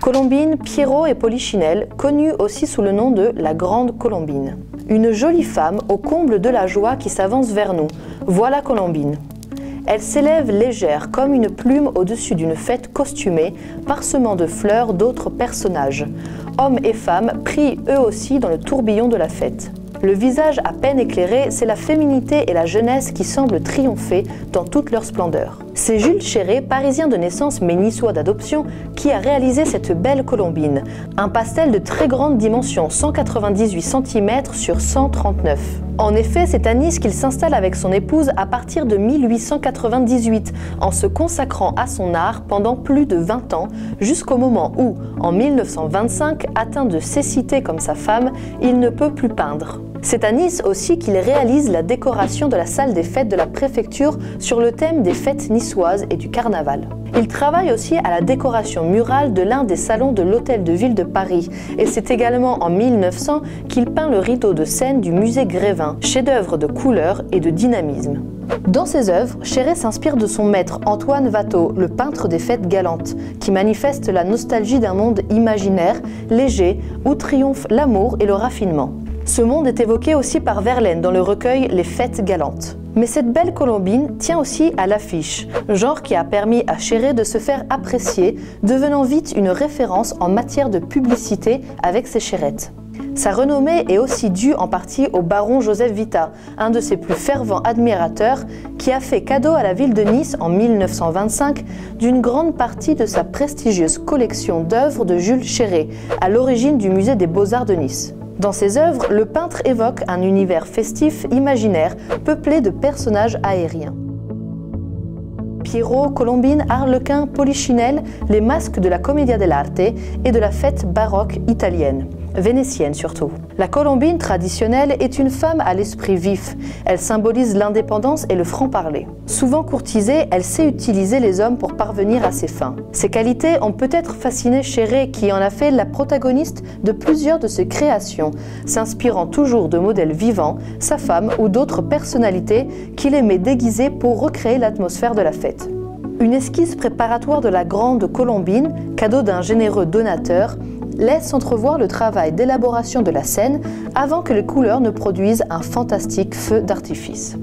Colombine, Pierrot et Polichinelle, connue aussi sous le nom de la Grande Colombine. Une jolie femme au comble de la joie qui s'avance vers nous. Voilà Colombine. Elle s'élève légère comme une plume au-dessus d'une fête costumée, parsemant de fleurs d'autres personnages. Hommes et femmes pris eux aussi dans le tourbillon de la fête. Le visage à peine éclairé, c'est la féminité et la jeunesse qui semblent triompher dans toute leur splendeur. C'est Jules Chéret, parisien de naissance mais niçois d'adoption, qui a réalisé cette belle Colombine. Un pastel de très grande dimension, 198 cm sur 139. En effet, c'est à Nice qu'il s'installe avec son épouse à partir de 1898, en se consacrant à son art pendant plus de 20 ans, jusqu'au moment où, en 1925, atteint de cécité comme sa femme, il ne peut plus peindre. C'est à Nice aussi qu'il réalise la décoration de la salle des fêtes de la préfecture sur le thème des fêtes niçoises et du carnaval. Il travaille aussi à la décoration murale de l'un des salons de l'Hôtel de Ville de Paris et c'est également en 1900 qu'il peint le rideau de scène du musée Grévin, chef-d'œuvre de couleur et de dynamisme. Dans ses œuvres, Chéret s'inspire de son maître Antoine Watteau, le peintre des fêtes galantes, qui manifeste la nostalgie d'un monde imaginaire, léger, où triomphe l'amour et le raffinement. Ce monde est évoqué aussi par Verlaine dans le recueil Les Fêtes galantes. Mais cette belle Colombine tient aussi à l'affiche, genre qui a permis à Chéret de se faire apprécier, devenant vite une référence en matière de publicité avec ses chérettes. Sa renommée est aussi due en partie au baron Joseph Vita, un de ses plus fervents admirateurs, qui a fait cadeau à la ville de Nice en 1925 d'une grande partie de sa prestigieuse collection d'œuvres de Jules Chéret, à l'origine du musée des Beaux-Arts de Nice. Dans ses œuvres, le peintre évoque un univers festif, imaginaire, peuplé de personnages aériens. Pierrot, Colombine, Arlequin, Polichinelle, les masques de la Commedia dell'arte et de la fête baroque italienne, vénitienne surtout. La Colombine traditionnelle est une femme à l'esprit vif. Elle symbolise l'indépendance et le franc-parler. Souvent courtisée, elle sait utiliser les hommes pour parvenir à ses fins. Ces qualités ont peut-être fasciné Chéret qui en a fait la protagoniste de plusieurs de ses créations, s'inspirant toujours de modèles vivants, sa femme ou d'autres personnalités qu'il aimait déguiser pour recréer l'atmosphère de la fête. Une esquisse préparatoire de la Grande Colombine, cadeau d'un généreux donateur, laisse entrevoir le travail d'élaboration de la scène avant que les couleurs ne produisent un fantastique feu d'artifice.